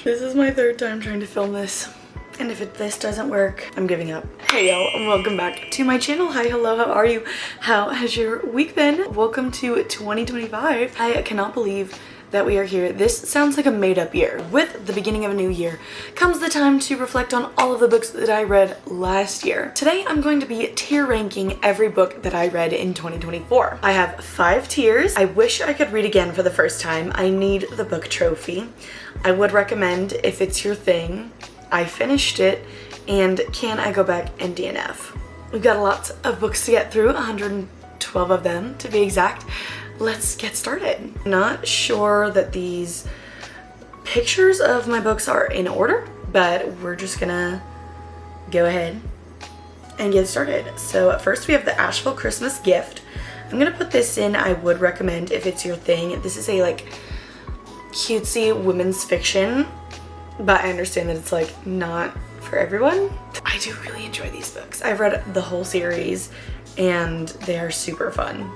This is my third time trying to film this. And if this doesn't work, I'm giving up. Hey y'all, and welcome back to my channel. Hi, hello, how are you? How has your week been? Welcome to 2025. I cannot believe that we are here. This sounds like a made-up year. With the beginning of a new year comes the time to reflect on all of the books that I read last year. Today I'm going to be tier ranking every book that I read in 2024. I have 5 tiers. I wish I could read again for the first time. I need the book trophy. I would recommend If It's Your Thing. I finished it, and Can I Go Back and DNF. We've got lots of books to get through, 112 of them to be exact. Let's get started. Not sure that these pictures of my books are in order, but we're just gonna go ahead and get started. So first we have the Asheville Christmas Gift. I'm gonna put this in I would recommend If It's Your Thing. This is a cutesy women's fiction, but I understand that it's not for everyone. I do really enjoy these books. I've read the whole series and they are super fun.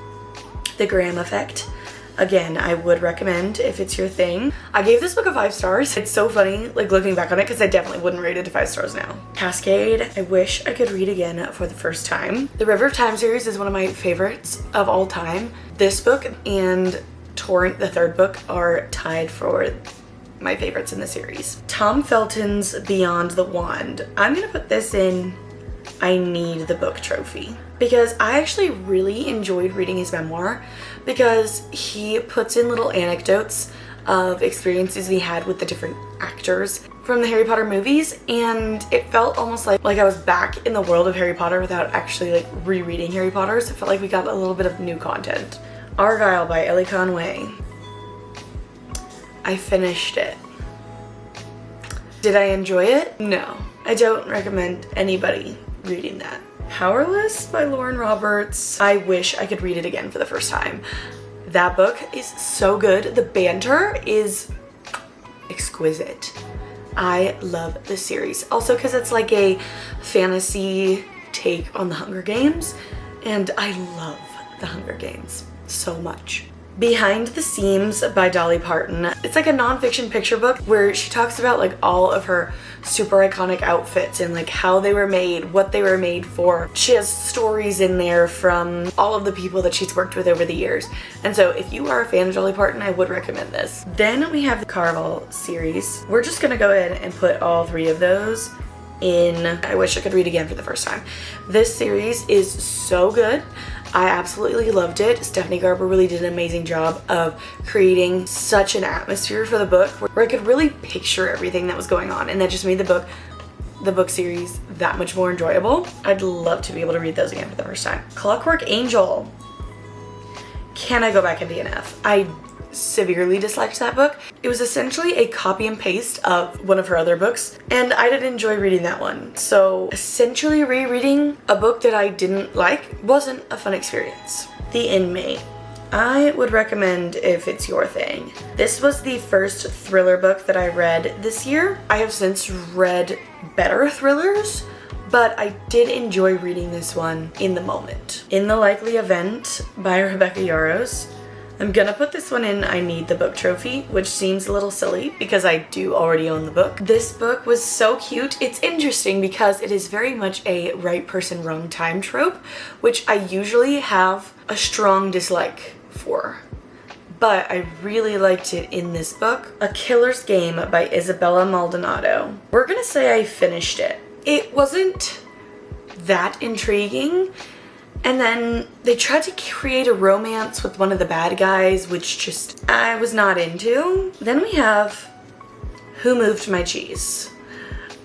The Graham Effect. Again, I would recommend If It's Your Thing. I gave this book a 5 stars. It's so funny looking back on it because I definitely wouldn't rate it to 5 stars now. Cascade. I wish I could read again for the first time. The River of Time series is one of my favorites of all time. This book and Torrent, the third book, are tied for my favorites in the series. Tom Felton's Beyond the Wand. I'm gonna put this in I need the book trophy because I actually really enjoyed reading his memoir because he puts in little anecdotes of experiences he had with the different actors from the Harry Potter movies, and it felt almost like I was back in the world of Harry Potter without actually rereading Harry Potter, so it felt like we got a little bit of new content. Argyle by Ellie Conway. I finished it. Did I enjoy it? No. I don't recommend anybody reading that. Powerless by Lauren Roberts. I wish I could read it again for the first time. That book is so good. The banter is exquisite. I love this series. Also because it's like a fantasy take on the Hunger Games, and I love the Hunger Games so much. Behind the Seams by Dolly Parton. It's like a nonfiction picture book where she talks about all of her super iconic outfits and how they were made, what they were made for. She has stories in there from all of the people that she's worked with over the years. And so if you are a fan of Dolly Parton, I would recommend this. Then we have the Caraval series. We're just gonna go ahead and put all 3 of those in I wish I could read again for the first time. This series is so good. I absolutely loved it. Stephanie Garber really did an amazing job of creating such an atmosphere for the book where I could really picture everything that was going on, and that just made the book series that much more enjoyable. I'd love to be able to read those again for the first time. Clockwork Angel. Can I Go Back and DNF? I severely disliked that book. It was essentially a copy and paste of one of her other books, and I didn't enjoy reading that one. So essentially rereading a book that I didn't like wasn't a fun experience. The Inmate. I would recommend If It's Your Thing. This was the first thriller book that I read this year. I have since read better thrillers, but I did enjoy reading this one in the moment. In the Likely Event by Rebecca Yarros. I'm gonna put this one in I need the book trophy, which seems a little silly because I do already own the book. This book was so cute. It's interesting because it is very much a right person, wrong time trope, which I usually have a strong dislike for. But I really liked it in this book. A Killer's Game by Isabella Maldonado. We're gonna say I finished it. It wasn't that intriguing. And then they tried to create a romance with one of the bad guys, which just I was not into. Then we have Who Moved My Cheese.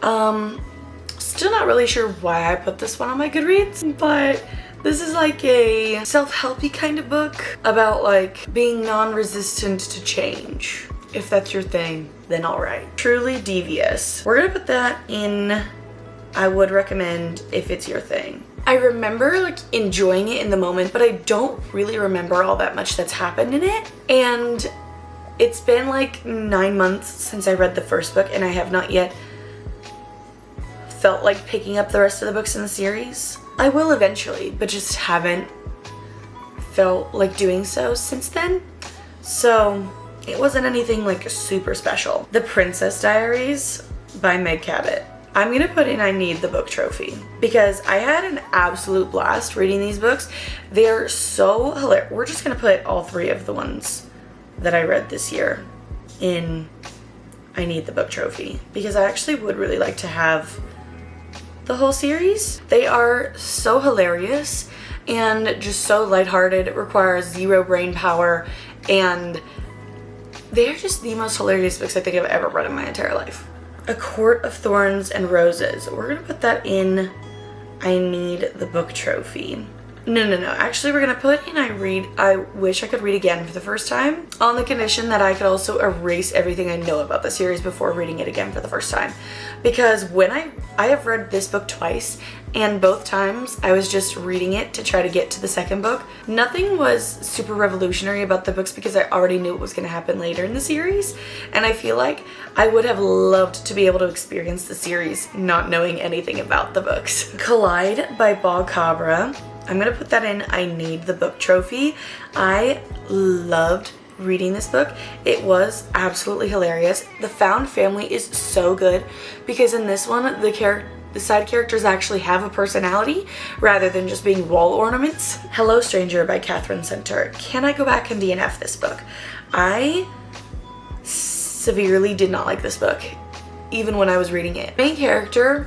Still not really sure why I put this one on my Goodreads, but this is a self-helpy kind of book about being non-resistant to change. If that's your thing, then alright. Truly Devious. We're gonna put that in I would recommend If It's Your Thing. I remember enjoying it in the moment, but I don't really remember all that much that's happened in it. And it's been 9 months since I read the first book, and I have not yet felt like picking up the rest of the books in the series. I will eventually, but just haven't felt like doing so since then. So It wasn't anything like super special. The Princess Diaries by Meg Cabot. I'm gonna put in I Need the Book Trophy because I had an absolute blast reading these books. They're so hilarious. We're just gonna put all 3 of the ones that I read this year in I Need the Book Trophy because I actually would really like to have the whole series. They are so hilarious and just so lighthearted. It requires 0 brain power, and they're just the most hilarious books I think I've ever read in my entire life. A Court of Thorns and Roses. We're gonna put that in I Need the Book Trophy. No. Actually, we're gonna put in I Wish I Could Read Again for the first time, on the condition that I could also erase everything I know about the series before reading it again for the first time. Because when I have read this book twice, and both times I was just reading it to try to get to the second book. Nothing was super revolutionary about the books because I already knew what was gonna happen later in the series, and I feel like I would have loved to be able to experience the series not knowing anything about the books. Collide by Bog Cabra. I'm gonna put that in I Need the Book Trophy. I loved reading this book. It was absolutely hilarious. The found family is so good because in this one, the side characters actually have a personality rather than just being wall ornaments. Hello Stranger by Catherine Center. Can I go back and DNF this book? I severely did not like this book, even when I was reading it. Main character,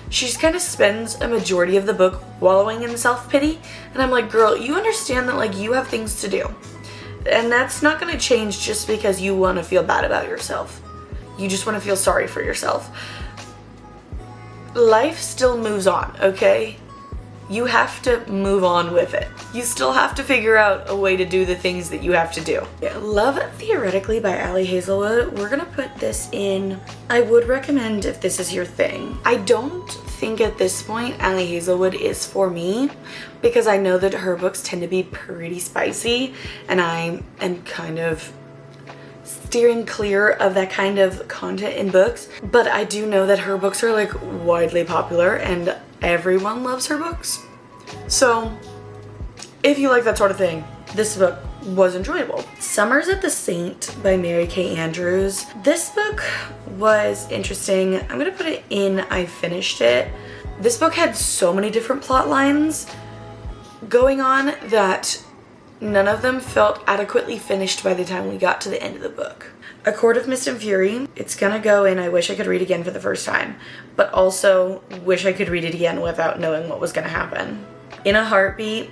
she just kind of spends a majority of the book wallowing in self-pity, and I'm like, girl, you understand that like you have things to do, and that's not going to change just because you want to feel bad about yourself. You just want to feel sorry for yourself. Life still moves on, okay? You have to move on with it. You still have to figure out a way to do the things that you have to do. Yeah. Love Theoretically by Ali Hazelwood. We're gonna put this in I would recommend if this is your thing. I don't think at this point Ali Hazelwood is for me because I know that her books tend to be pretty spicy, and I am kind of steering clear of that kind of content in books, but I do know that her books are like widely popular and everyone loves her books. So if you like that sort of thing, this book was enjoyable. Summers at the Saint by Mary Kay Andrews. This book was interesting. I'm gonna put it in I finished it. This book had so many different plot lines going on that none of them felt adequately finished by the time we got to the end of the book. A Court of Mist and Fury. It's gonna go in I Wish I Could Read Again for the first time, but also wish I could read it again without knowing what was gonna happen. In a Heartbeat,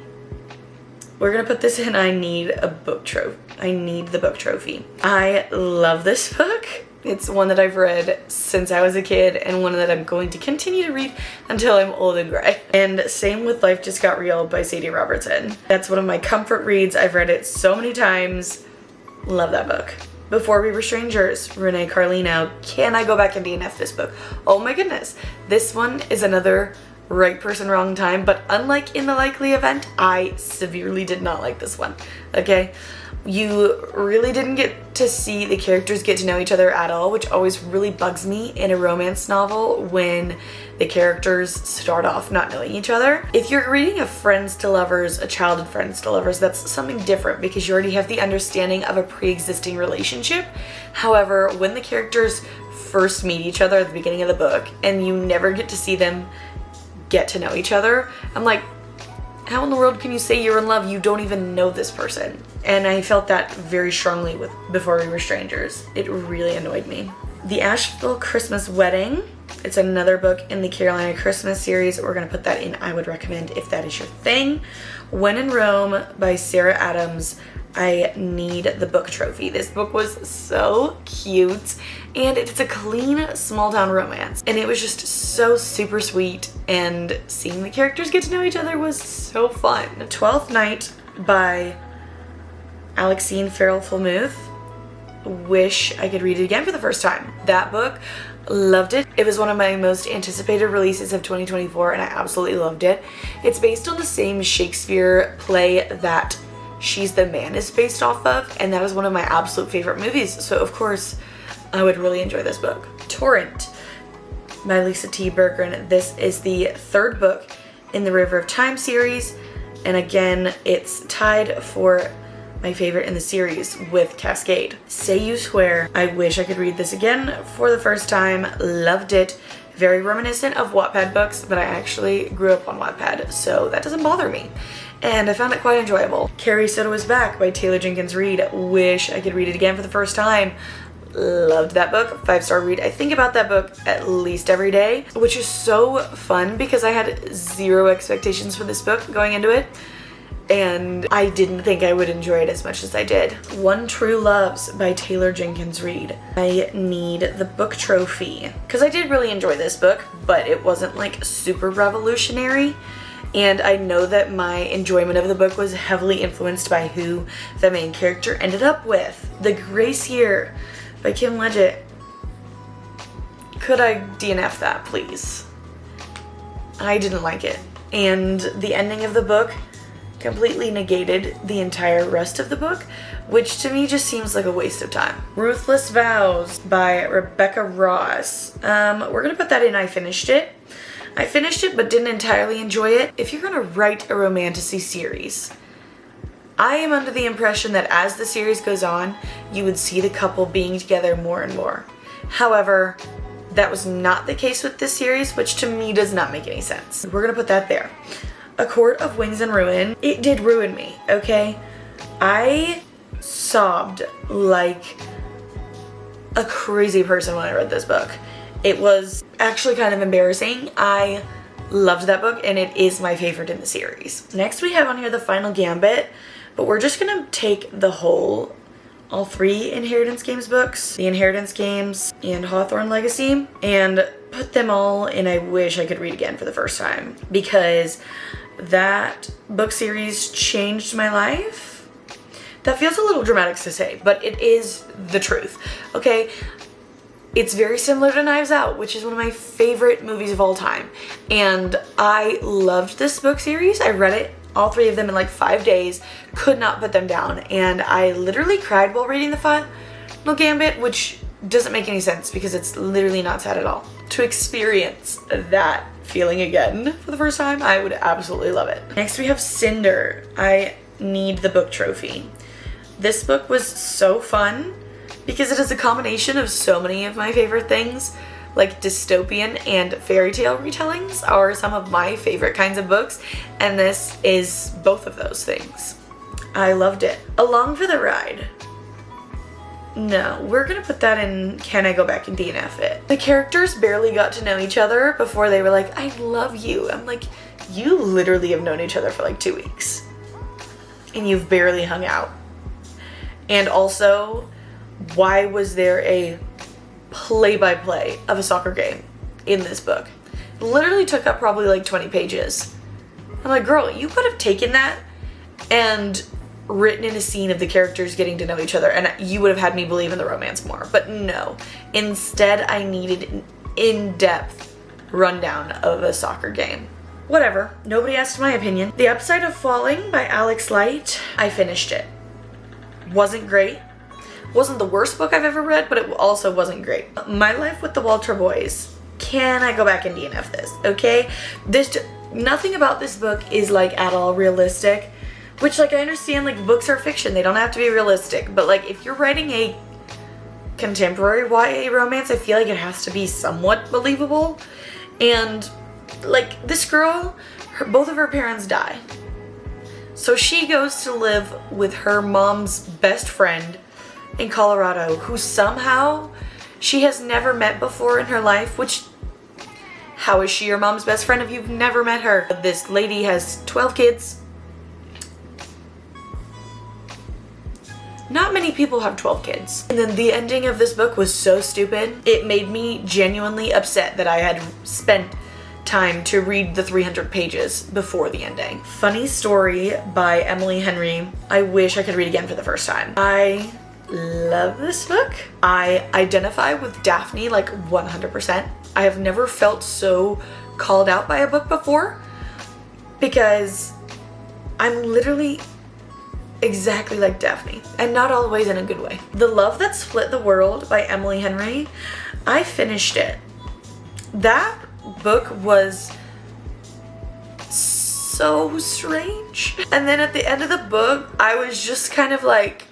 we're gonna put this in I Need a Book Trophy. I Need the Book Trophy. I love this book. It's one that I've read since I was a kid and one that I'm going to continue to read until I'm old and gray. And same with Life Just Got Real by Sadie Robertson. That's one of my comfort reads. I've read it so many times. Love that book. Before We Were Strangers, Renee Carlino. Can I go back and DNF this book? Oh my goodness. This one is another right person, wrong time, but unlike In the Likely Event, I severely did not like this one, okay? You really didn't get to see the characters get to know each other at all, which always really bugs me in a romance novel when the characters start off not knowing each other. If you're reading a friends to lovers, a childhood friends to lovers, that's something different because you already have the understanding of a pre-existing relationship. However, when the characters first meet each other at the beginning of the book and you never get to see them get to know each other, I'm like, how in the world can you say you're in love? You don't even know this person. And I felt that very strongly with Before We Were Strangers. It really annoyed me. The Asheville Christmas Wedding. It's another book in the Carolina Christmas series. We're gonna put that in I would recommend if that is your thing. When in Rome by Sarah Adams. I Need the Book Trophy. This book was so cute and it's a clean small town romance and it was just so super sweet, and seeing the characters get to know each other was so fun. Twelfth Night by Alexine Farrell-Fulmuth. Wish I could read it again for the first time. That book, loved it. It was one of my most anticipated releases of 2024 and I absolutely loved it. It's based on the same Shakespeare play that She's the Man is based off of, and that is one of my absolute favorite movies, so of course I would really enjoy this book. Torrent by Lisa T. Bergren. This is the third book in the River of Time series, and again it's tied for my favorite in the series with Cascade. Say You Swear. I wish I could read this again for the first time. Loved it. Very reminiscent of Wattpad books, but I actually grew up on Wattpad, so that doesn't bother me. And I found it quite enjoyable. Carrie Soto Is Back by Taylor Jenkins Reid. Wish I could read it again for the first time. Loved that book. 5-star read. I think about that book at least every day, which is so fun because I had zero expectations for this book going into it. And I didn't think I would enjoy it as much as I did. One True Loves by Taylor Jenkins Reid. I need the book trophy because I did really enjoy this book, but it wasn't like super revolutionary. And I know that my enjoyment of the book was heavily influenced by who the main character ended up with. The Grace Year by Kim Leggett. Could I DNF that, please? I didn't like it. And the ending of the book completely negated the entire rest of the book, which to me just seems like a waste of time. Ruthless Vows by Rebecca Ross. We're gonna put that in I finished it. I finished it but didn't entirely enjoy it. If you're gonna write a romantasy series, I am under the impression that as the series goes on, you would see the couple being together more and more. However, that was not the case with this series, which to me does not make any sense. We're gonna put that there. A Court of Wings and Ruin. It did ruin me, okay? I sobbed like a crazy person when I read this book. It was actually kind of embarrassing. I loved that book and it is my favorite in the series. Next we have on here The Final Gambit, but we're just gonna take all 3 Inheritance Games books, The Inheritance Games and Hawthorne Legacy, and put them all in I wish I could read again for the first time, because that book series changed my life. That feels a little dramatic to say, but it is the truth, okay? It's very similar to Knives Out, which is one of my favorite movies of all time. And I loved this book series. I read it, all 3 of them in like 5 days, could not put them down. And I literally cried while reading The Final Gambit, which doesn't make any sense because it's literally not sad at all. To experience that feeling again for the first time, I would absolutely love it. Next we have Cinder. I need the book trophy. This book was so fun because it is a combination of so many of my favorite things, like dystopian and fairy tale retellings are some of my favorite kinds of books, and this is both of those things. I loved it. Along for the Ride. No, we're gonna put that in Can I Go Back and DNF It. The characters barely got to know each other before they were like, I love you. I'm like, you literally have known each other for like 2 weeks. And you've barely hung out. And also, why was there a play-by-play of a soccer game in this book? It literally took up probably like 20 pages. I'm like, girl, you could have taken that and written in a scene of the characters getting to know each other and you would have had me believe in the romance more. But no, instead I needed an in-depth rundown of a soccer game. Whatever, nobody asked my opinion. The Upside of Falling by Alex Light. I finished it. Wasn't great. Wasn't the worst book I've ever read, but it also wasn't great. My Life with the Walter Boys. Can I go back and DNF this? Okay, nothing about this book is like at all realistic. Which, like, I understand, like, books are fiction. They don't have to be realistic. But, like, if you're writing a contemporary YA romance, I feel like it has to be somewhat believable. And, like, this girl, both of her parents die. So she goes to live with her mom's best friend in Colorado, who somehow she has never met before in her life, which, how is she your mom's best friend if you've never met her? This lady has 12 kids. Not many people have 12 kids. And then the ending of this book was so stupid. It made me genuinely upset that I had spent time to read the 300 pages before the ending. Funny Story by Emily Henry. I wish I could read again for the first time. I love this book. I identify with Daphne like 100%. I have never felt so called out by a book before because I'm literally exactly like Daphne, and not always in a good way. The Love That Split the World by Emily Henry. I finished it. That book was so strange. And then at the end of the book, I was just kind of like,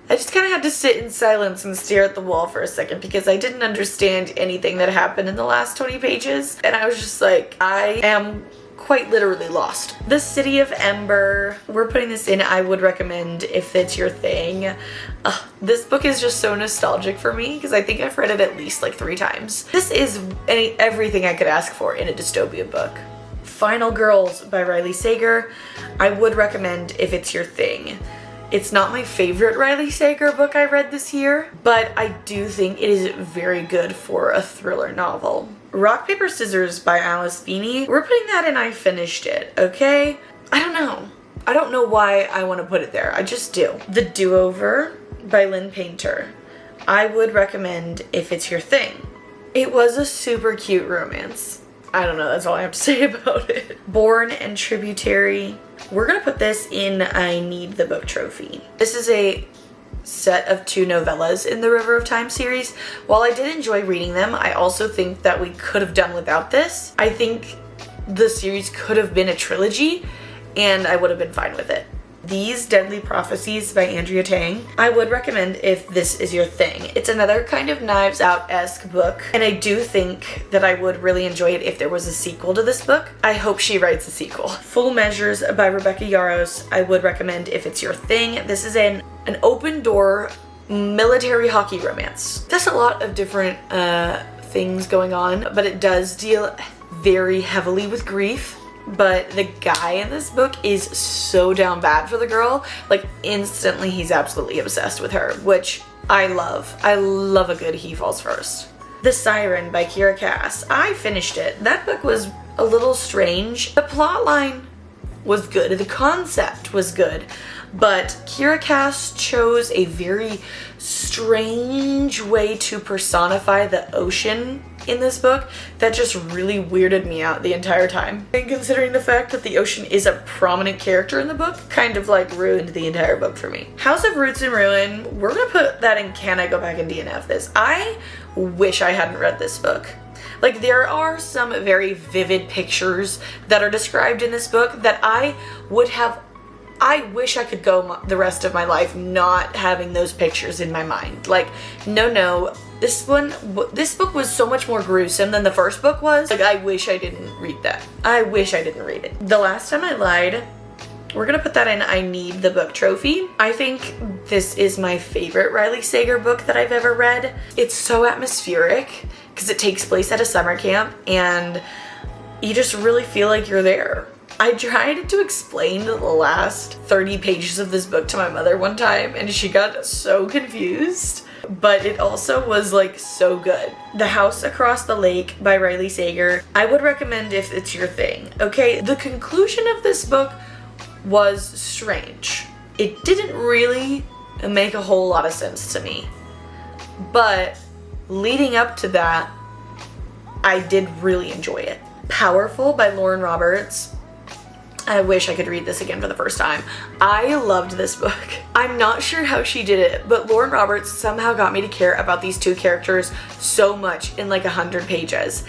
I just kind of had to sit in silence and stare at the wall for a second because I didn't understand anything that happened in the last 20 pages. And I was just like, I am quite literally lost. The City of Ember, we're putting this in I would recommend if it's your thing. This book is just so nostalgic for me because I think I've read it at least like 3 times. This is everything I could ask for in a dystopia book. Final Girls by Riley Sager, I would recommend if it's your thing. It's not my favorite Riley Sager book I read this year, but I do think it is very good for a thriller novel. Rock, Paper, Scissors by Alice Feeney. We're putting that in I finished it, okay? I don't know. I don't know why I want to put it there. I just do. The Do-Over by Lynn Painter. I would recommend if it's your thing. It was a super cute romance. I don't know, that's all I have to say about it. Born and Tributary. We're gonna put this in I Need the Book Trophy. This is a set of 2 novellas in the River of Time series. While I did enjoy reading them, I also think that we could have done without this. I think the series could have been a trilogy and I would have been fine with it. These Deadly Prophecies by Andrea Tang. I would recommend if this is your thing. It's another kind of Knives Out-esque book, and I do think that I would really enjoy it if there was a sequel to this book. I hope she writes a sequel. Full Measures by Rebecca Yarros. I would recommend if it's your thing. This is an open-door military hockey romance. There's a lot of different things going on, but it does deal very heavily with grief. But the guy in this book is so down bad for the girl. Like, instantly he's absolutely obsessed with her, which I love. I love a good He Falls First. The Siren by Kiera Cass. I finished it. That book was a little strange. The plotline was good. The concept was good. But Kiera Cass chose a very strange way to personify the ocean in this book that just really weirded me out the entire time. And considering the fact that the ocean is a prominent character in the book, kind of like ruined the entire book for me. House of Roots and Ruin, we're gonna put that in Can I Go Back and DNF this? I wish I hadn't read this book. Like, there are some very vivid pictures that are described in this book that I wish I could go the rest of my life not having those pictures in my mind. Like, no, this book was so much more gruesome than the first book was. Like, I wish I didn't read that. I wish I didn't read it. The Last Time I Lied, we're gonna put that in I Need the Book Trophy. I think this is my favorite Riley Sager book that I've ever read. It's so atmospheric because it takes place at a summer camp and you just really feel like you're there. I tried to explain the last 30 pages of this book to my mother one time and she got so confused, but it also was like so good. The House Across the Lake by Riley Sager. I would recommend if it's your thing. Okay, the conclusion of this book was strange. It didn't really make a whole lot of sense to me, but leading up to that, I did really enjoy it. Powerful by Lauren Roberts. I wish I could read this again for the first time. I loved this book. I'm not sure how she did it, but Lauren Roberts somehow got me to care about these 2 characters so much in like 100 pages.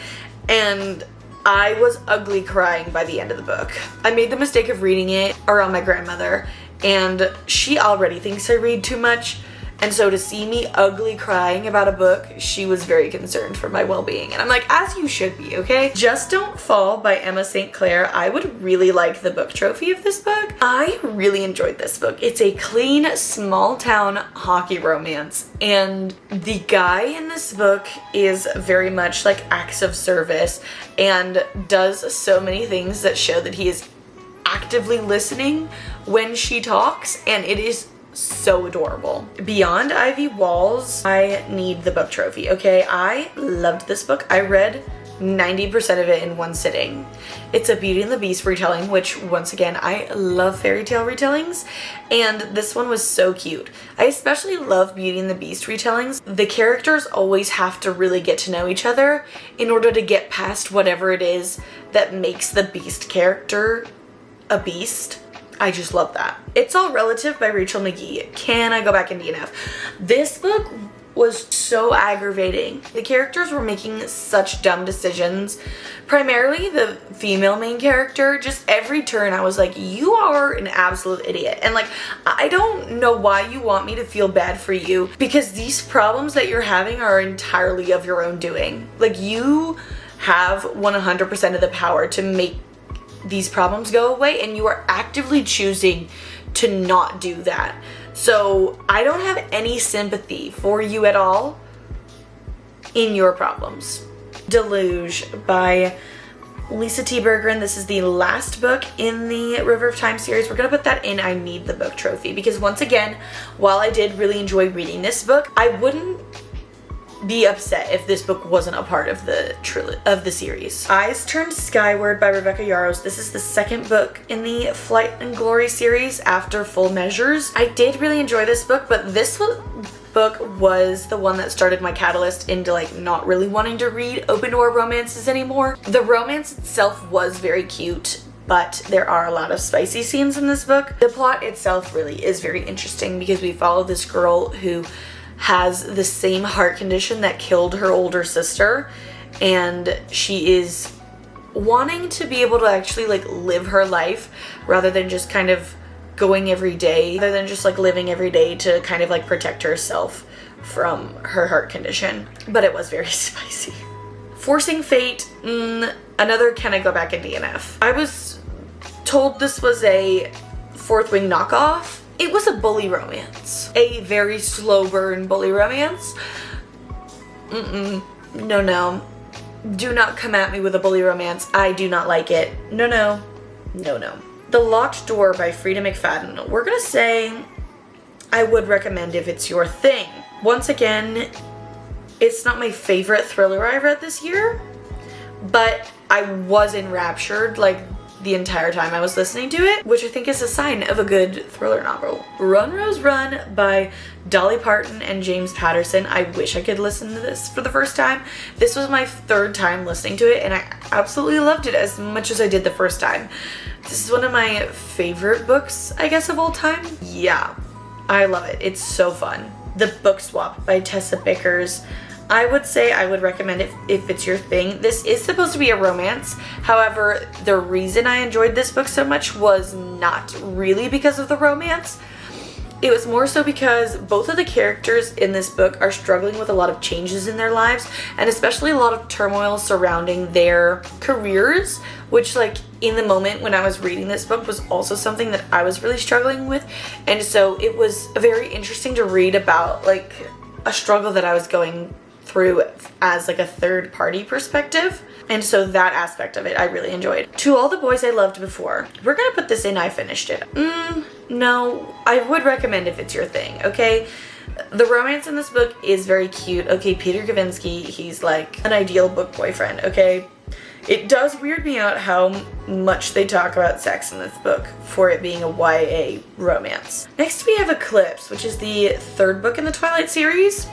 And I was ugly crying by the end of the book. I made the mistake of reading it around my grandmother, and she already thinks I read too much. And so to see me ugly crying about a book, she was very concerned for my well-being. And I'm like, as you should be, okay? Just Don't Fall by Emma St. Clair. I would really like the book trophy of this book. I really enjoyed this book. It's a clean, small-town hockey romance. And the guy in this book is very much like acts of service and does so many things that show that he is actively listening when she talks. And it is so adorable. Beyond Ivy Walls, I Need the Book Trophy. Okay, I loved this book. I read 90% of it in one sitting. It's a Beauty and the Beast retelling, which once again, I love fairy tale retellings, and this one was so cute. I especially love Beauty and the Beast retellings. The characters always have to really get to know each other in order to get past whatever it is that makes the Beast character a beast. I just love that. It's All Relative by Rachel McGee. Can I Go Back and DNF? This book was so aggravating. The characters were making such dumb decisions. Primarily the female main character, just every turn I was like, you are an absolute idiot. And like, I don't know why you want me to feel bad for you, because these problems that you're having are entirely of your own doing. Like, you have 100% of the power to make these problems go away, and you are actively choosing to not do that. So I don't have any sympathy for you at all in your problems. Deluge by Lisa T. Berggren. This is the last book in the River of Time series. We're gonna put that in I Need the Book trophy, because once again, while I did really enjoy reading this book, I wouldn't be upset if this book wasn't a part of the series. Eyes Turned Skyward by Rebecca Yarros. This is the second book in the Flight and Glory series after Full Measures. I did really enjoy this book, but this book was the one that started my catalyst into like not really wanting to read open door romances anymore. The romance itself was very cute, but there are a lot of spicy scenes in this book. The plot itself really is very interesting, because we follow this girl who has the same heart condition that killed her older sister, and she is wanting to be able to actually like live her life rather than just kind of going every day, rather than just like living every day to kind of like protect herself from her heart condition. But it was very spicy. Forcing Fate, another Can I Go Back in DNF. I was told this was a Fourth Wing knockoff. It was a bully romance. A very slow burn bully romance. No. Do not come at me with a bully romance. I do not like it. No. The Locked Door by Frida McFadden. We're gonna say I would recommend if it's your thing. Once again, it's not my favorite thriller I read this year, but I was enraptured like the entire time I was listening to it, which I think is a sign of a good thriller novel. Run Rose Run by Dolly Parton and James Patterson. I wish I could listen to this for the first time. This was my third time listening to it, and I absolutely loved it as much as I did the first time. This is one of my favorite books, I guess, of all time. Yeah, I love it. It's so fun. The Book Swap by Tessa Bickers. I would say I would recommend it if it's your thing. This is supposed to be a romance. However, the reason I enjoyed this book so much was not really because of the romance. It was more so because both of the characters in this book are struggling with a lot of changes in their lives, and especially a lot of turmoil surrounding their careers, which like in the moment when I was reading this book was also something that I was really struggling with. And so it was very interesting to read about like a struggle that I was going through as like a third party perspective. And so that aspect of it I really enjoyed. To All the Boys I Loved Before. We're gonna put this in I finished it. No, I would recommend if it's your thing, okay? The romance in this book is very cute. Okay, Peter Kavinsky, he's like an ideal book boyfriend, okay? It does weird me out how much they talk about sex in this book for it being a YA romance. Next we have Eclipse, which is the third book in the Twilight series.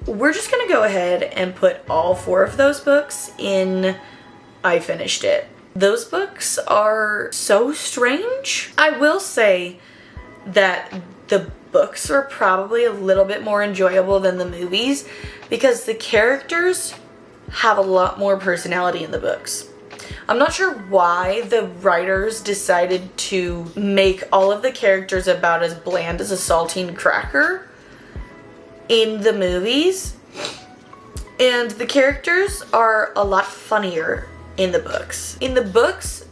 We're just gonna go ahead and put all four of those books in I finished it. Those books are so strange. I will say that the books are probably a little bit more enjoyable than the movies, because the characters have a lot more personality in the books. I'm not sure why the writers decided to make all of the characters about as bland as a saltine cracker in the movies, and the characters are a lot funnier in the books. In the books,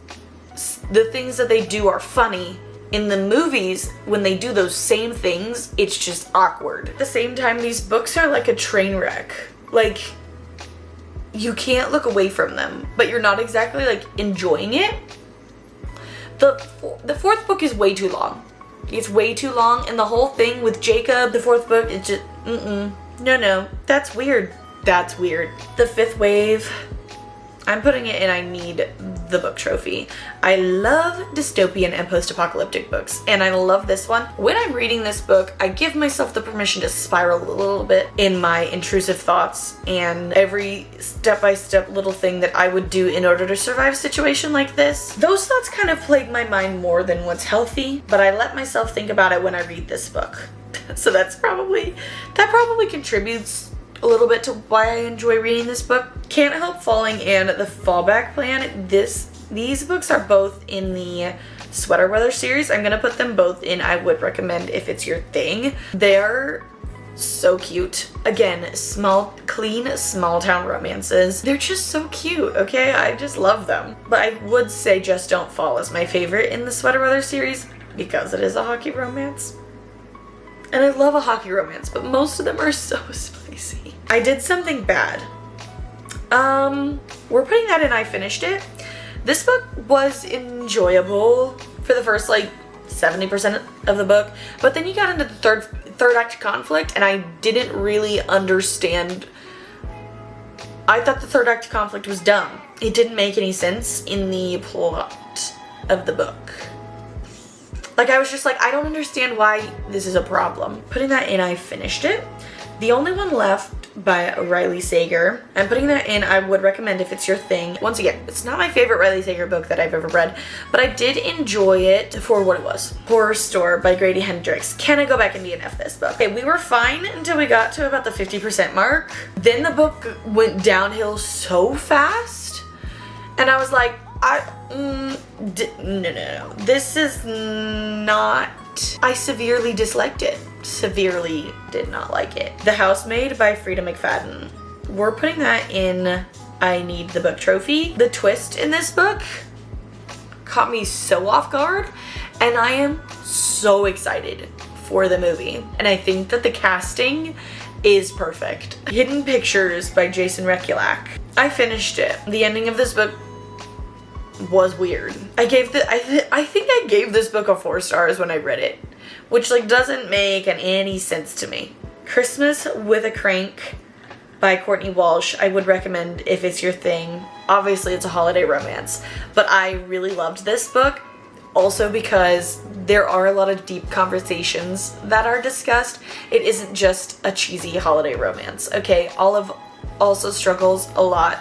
the things that they do are funny. In the movies, when they do those same things, it's just awkward. At the same time, these books are like a train wreck. Like, you can't look away from them, but you're not exactly like enjoying it. The fourth book is way too long. It's way too long, and the whole thing with Jacob, the fourth book, it's just, no, that's weird. That's weird. The Fifth Wave, I'm putting it in I Need the Book trophy. I love dystopian and post-apocalyptic books, and I love this one. When I'm reading this book, I give myself the permission to spiral a little bit in my intrusive thoughts and every step-by-step little thing that I would do in order to survive a situation like this. Those thoughts kind of plague my mind more than what's healthy, but I let myself think about it when I read this book. So that probably contributes a little bit to why I enjoy reading this book. Can't Help Falling and The Fallback Plan. These books are both in the Sweater Weather series. I'm gonna put them both in I would recommend if it's your thing. They're so cute. Again, clean, small town romances. They're just so cute, okay? I just love them. But I would say Just Don't Fall is my favorite in the Sweater Weather series because it is a hockey romance. And I love a hockey romance, but most of them are so spicy. I Did Something Bad. We're putting that in I finished it. This book was enjoyable for the first like 70% of the book, but then you got into the third act conflict and I didn't really understand. I thought the third act conflict was dumb. It didn't make any sense in the plot of the book. Like, I was just like, I don't understand why this is a problem. Putting that in, I finished it. The Only One Left by Riley Sager. I'm putting that in, I would recommend if it's your thing. Once again, it's not my favorite Riley Sager book that I've ever read, but I did enjoy it for what it was. Horror Store by Grady Hendrix. Can I go back and DNF this book? Okay, we were fine until we got to about the 50% mark. Then the book went downhill so fast, and I was like, no. This is not... I severely disliked it. Severely did not like it. The Housemaid by Frida McFadden. We're putting that in I Need the Book Trophy. The twist in this book caught me so off guard, and I am so excited for the movie. And I think that the casting is perfect. Hidden Pictures by Jason Rekulak. I finished it. The ending of this book was weird. I think I gave this book a 4 stars when I read it, which like doesn't make any sense to me. Christmas with a Crank by Courtney Walsh. I would recommend if it's your thing. Obviously it's a holiday romance, but I really loved this book also because there are a lot of deep conversations that are discussed. It isn't just a cheesy holiday romance, okay? Olive also struggles a lot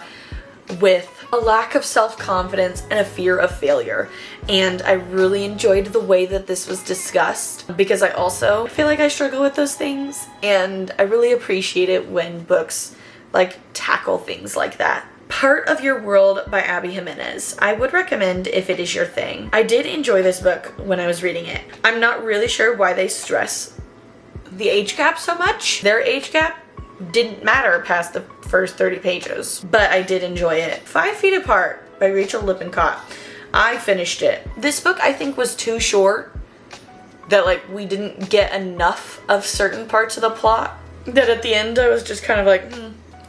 with a lack of self-confidence and a fear of failure, and I really enjoyed the way that this was discussed because I also feel like I struggle with those things, and I really appreciate it when books like tackle things like that. Part of Your World by Abby Jimenez. I would recommend if it is your thing. I did enjoy this book when I was reading it. I'm not really sure why they stress the age gap so much. Their age gap didn't matter past the first 30 pages, but I did enjoy it. 5 Feet Apart by Rachel Lippincott. I finished it. This book I think was too short, that like we didn't get enough of certain parts of the plot, that at the end I was just kind of like,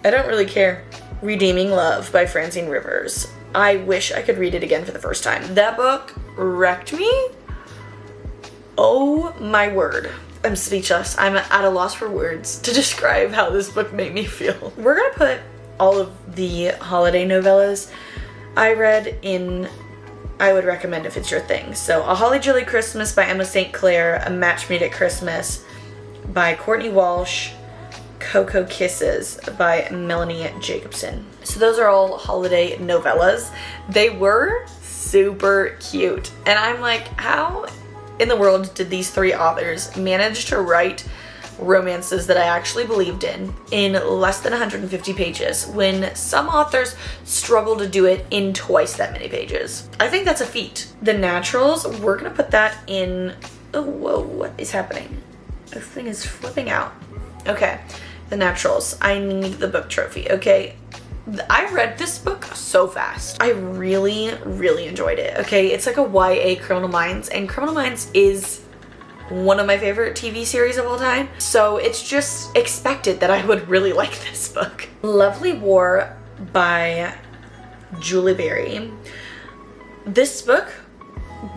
I don't really care. Redeeming Love by Francine Rivers. I wish I could read it again for the first time. That book wrecked me. Oh my word. I'm speechless. I'm at a loss for words to describe how this book made me feel. We're gonna put all of the holiday novellas I read in I would recommend if it's your thing. So A Holly Jolly Christmas by Emma St. Clair, A Match Made at Christmas by Courtney Walsh, Cocoa Kisses by Melanie Jacobson. So those are all holiday novellas. They were super cute. And I'm like, how in the world did these 3 authors manage to write romances that I actually believed in less than 150 pages when some authors struggle to do it in twice that many pages? I think that's a feat. The Naturals, we're gonna put that in... Oh, whoa, what is happening? This thing is flipping out. Okay, The Naturals. I Need the Book Trophy, okay? I read this book so fast. I really, really enjoyed it, okay? It's like a YA Criminal Minds, and Criminal Minds is one of my favorite TV series of all time, so it's just expected that I would really like this book. Lovely War by Julie Berry. This book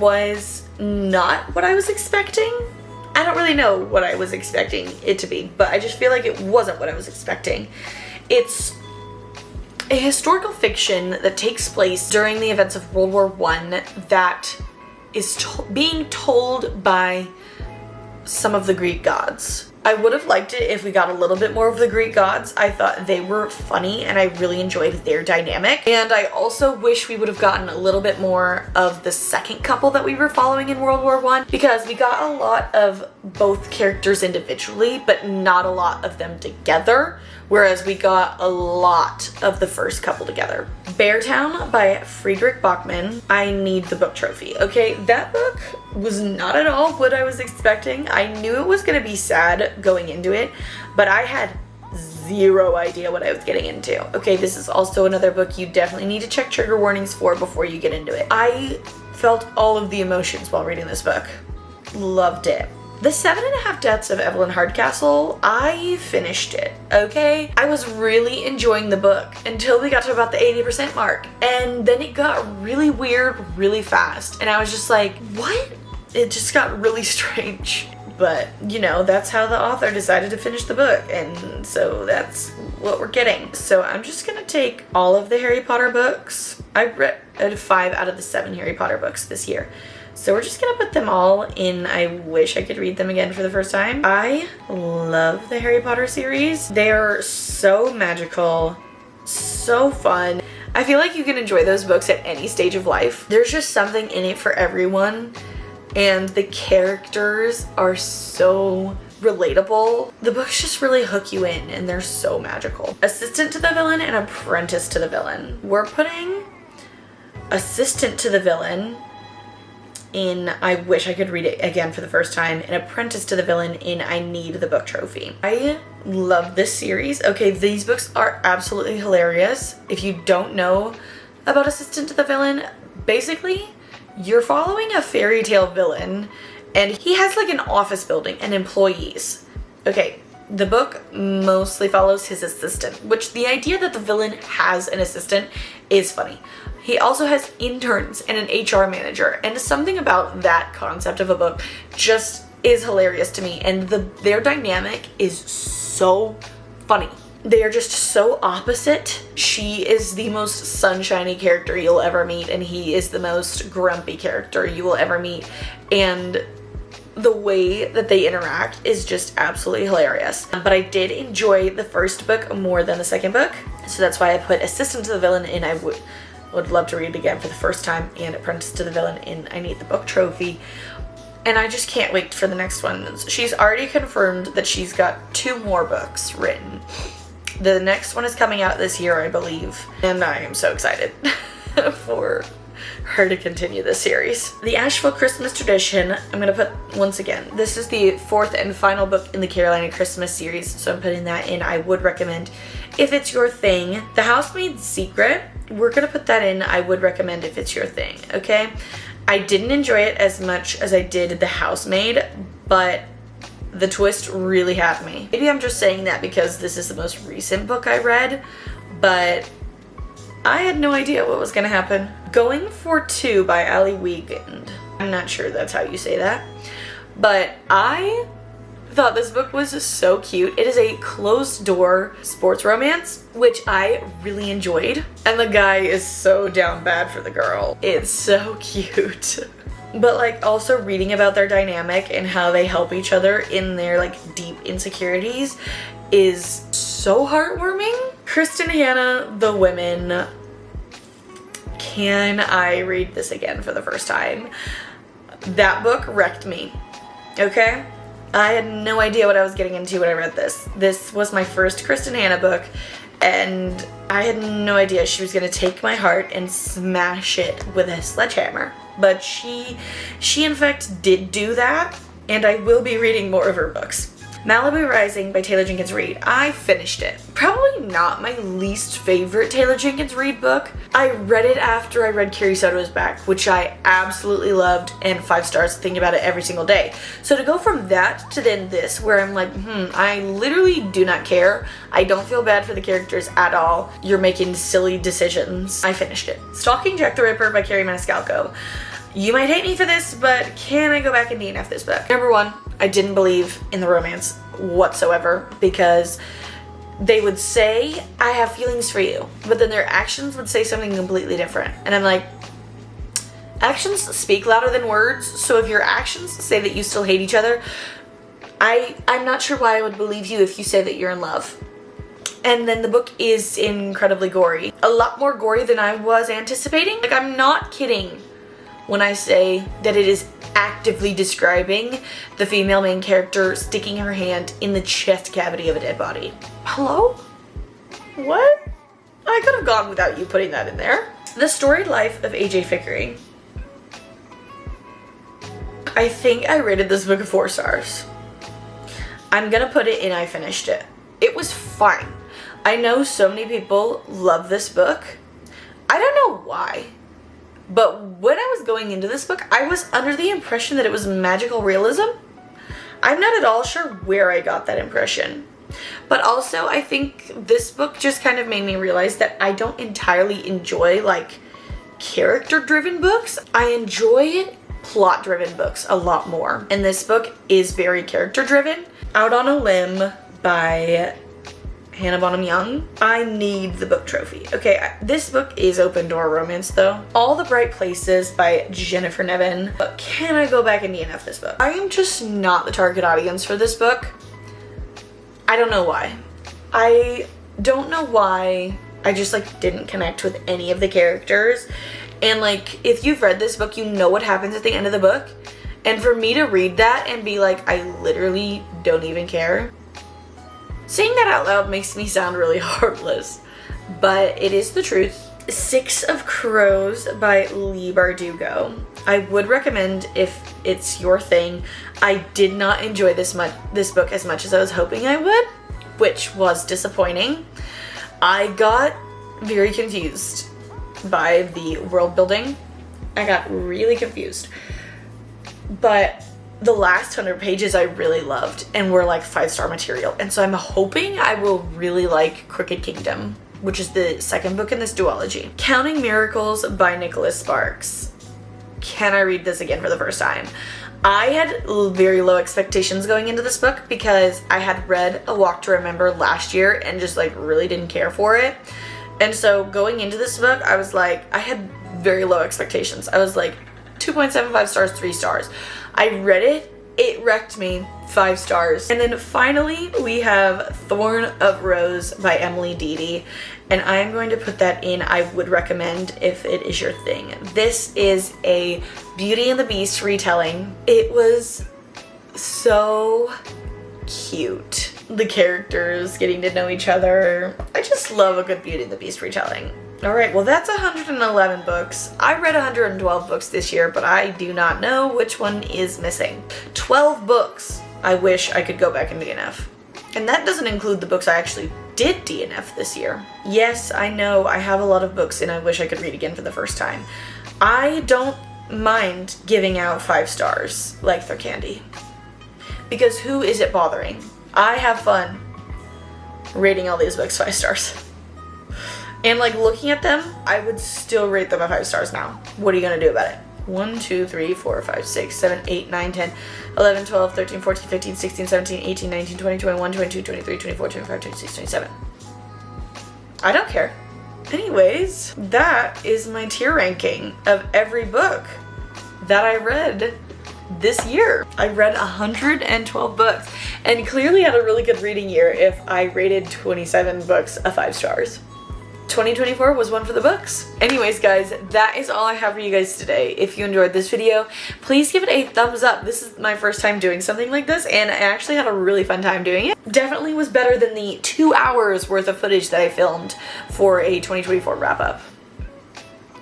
was not what I was expecting. I don't really know what I was expecting it to be, but I just feel like it wasn't what I was expecting. It's a historical fiction that takes place during the events of World War I that is being told by some of the Greek gods. I would have liked it if we got a little bit more of the Greek gods. I thought they were funny and I really enjoyed their dynamic. And I also wish we would have gotten a little bit more of the second couple that we were following in World War I, because we got a lot of both characters individually, but not a lot of them together. Whereas we got a lot of the first couple together. Beartown by Friedrich Bachmann. I need the book trophy. Okay, that book was not at all what I was expecting. I knew it was gonna be sad going into it, but I had zero idea what I was getting into. Okay, this is also another book you definitely need to check trigger warnings for before you get into it. I felt all of the emotions while reading this book. Loved it. The 7.5 Deaths of Evelyn Hardcastle, I finished it, okay? I was really enjoying the book until we got to about the 80% mark. And then it got really weird really fast. And I was just like, what? It just got really strange. But, you know, that's how the author decided to finish the book. And so that's what we're getting. So I'm just gonna take all of the Harry Potter books. I read 5 out of the 7 Harry Potter books this year. So we're just gonna put them all in I wish I could read them again for the first time. I love the Harry Potter series. They are so magical, so fun. I feel like you can enjoy those books at any stage of life. There's just something in it for everyone, and the characters are so relatable. The books just really hook you in, and they're so magical. Assistant to the Villain and Apprentice to the Villain. We're putting Assistant to the Villain in I wish I could read it again for the first time, and Apprentice to the Villain in I need the book trophy. I love this series. Okay, these books are absolutely hilarious. If you don't know about Assistant to the Villain, basically you're following a fairy tale villain and he has like an office building and employees. Okay, the book mostly follows his assistant, which the idea that the villain has an assistant is funny. He also has interns and an HR manager, and something about that concept of a book just is hilarious to me, and their dynamic is so funny. They are just so opposite. She is the most sunshiny character you'll ever meet, and he is the most grumpy character you will ever meet, and the way that they interact is just absolutely hilarious. But I did enjoy the first book more than the second book, so that's why I put Assistant to the Villain in I would love to read it again for the first time, and Apprentice to the Villain in I need the book trophy. And I just can't wait for the next one. She's already confirmed that she's got 2 more books written. The next one is coming out this year, I believe, and I am so excited for her to continue this series. The Asheville Christmas Tradition, I'm gonna put, once again, this is the 4th and final book in the Carolina Christmas series, so I'm putting that in I would recommend if it's your thing. The Housemaid's Secret, we're gonna put that in I would recommend if it's your thing, okay? I didn't enjoy it as much as I did The Housemaid, but the twist really had me. Maybe I'm just saying that because this is the most recent book I read, but I had no idea what was gonna happen. Going for 2 by Ali Wiegand. I'm not sure that's how you say that, but I thought this book was so cute. It is a closed door sports romance, which I really enjoyed. And the guy is so down bad for the girl. It's so cute. But like also reading about their dynamic and how they help each other in their like deep insecurities is so heartwarming. Kristen Hanna, The Women. Can I read this again for the first time? That book wrecked me, okay? I had no idea what I was getting into when I read this. This was my first Kristen Hanna book, and I had no idea she was gonna take my heart and smash it with a sledgehammer. But she in fact did do that, and I will be reading more of her books. Malibu Rising by Taylor Jenkins Reid. I finished it. Probably not my least favorite Taylor Jenkins Reid book. I read it after I read Carrie Soto's Back, which I absolutely loved, and 5 stars, think about it every single day. So to go from that to then this, where I'm like, I literally do not care. I don't feel bad for the characters at all. You're making silly decisions. I finished it. Stalking Jack the Ripper by Carrie Maniscalco. You might hate me for this, but can I go back and DNF this book? Number 1, I didn't believe in the romance whatsoever because they would say, I have feelings for you, but then their actions would say something completely different. And I'm like, actions speak louder than words, so if your actions say that you still hate each other, I'm not sure why I would believe you if you say that you're in love. And then the book is incredibly gory. A lot more gory than I was anticipating. Like, I'm not kidding when I say that it is actively describing the female main character sticking her hand in the chest cavity of a dead body. Hello? What? I could have gone without you putting that in there. The Storied Life of A.J. Fikry. I think I rated this book 4 stars. I'm gonna put it in I finished it. It was fine. I know so many people love this book. I don't know why. But when I was going into this book, I was under the impression that it was magical realism. I'm not at all sure where I got that impression. But also, I think this book just kind of made me realize that I don't entirely enjoy, like, character-driven books. I enjoy plot-driven books a lot more. And this book is very character-driven. Out on a Limb by Hannah Bonham Young. I need the book trophy. Okay, this book is open door romance though. All the Bright Places by Jennifer Nevin. But can I go back and DNF this book? I am just not the target audience for this book. I don't know why. I don't know why I just like didn't connect with any of the characters. And like, if you've read this book, you know what happens at the end of the book. And for me to read that and be like, I literally don't even care. Saying that out loud makes me sound really heartless, but it is the truth. Six of Crows by Leigh Bardugo. I would recommend if it's your thing. I did not enjoy this book as much as I was hoping I would, which was disappointing. I got very confused by the world building. I got really confused. But the last 100 pages I really loved and were like 5-star material. And so I'm hoping I will really like Crooked Kingdom, which is the second book in this duology. Counting Miracles by Nicholas Sparks. Can I read this again for the first time? I had very low expectations going into this book because I had read A Walk to Remember last year and just like really didn't care for it. And so going into this book, I was like, I had very low expectations. I was like 2.75 stars, 3 stars. I read it, it wrecked me, 5 stars. And then finally we have Thorn of Rose by Emily Deedy. And I'm going to put that in I would recommend if it is your thing. This is a Beauty and the Beast retelling. It was so cute. The characters getting to know each other. I just love a good Beauty and the Beast retelling. Alright, well that's 111 books. I read 112 books this year, but I do not know which one is missing. 12 books I wish I could go back and DNF. And that doesn't include the books I actually did DNF this year. Yes, I know I have a lot of books and I wish I could read again for the first time. I don't mind giving out 5 stars like they're candy. Because who is it bothering? I have fun rating all these books 5 stars. And like looking at them, I would still rate them at 5 stars now. What are you gonna do about it? 1, 2, 3, 4, 5, 6, 7, 8, 9, 10, 11, 12, 13, 14, 15, 16, 17, 18, 19, 20, 21, 22, 23, 24, 25, 26, 27. I don't care. Anyways, that is my tier ranking of every book that I read this year. I read 112 books and clearly had a really good reading year if I rated 27 books a 5 stars. 2024 was one for the books. Anyways guys, that is all I have for you guys today. If you enjoyed this video, please give it a thumbs up. This is my first time doing something like this and I actually had a really fun time doing it. Definitely was better than the 2 hours worth of footage that I filmed for a 2024 wrap up.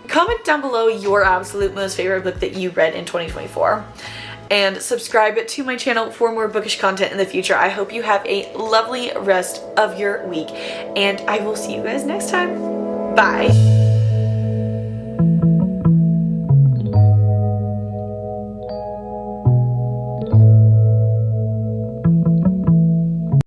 Comment down below your absolute most favorite book that you read in 2024. And subscribe to my channel for more bookish content in the future. I hope you have a lovely rest of your week, and I will see you guys next time. Bye.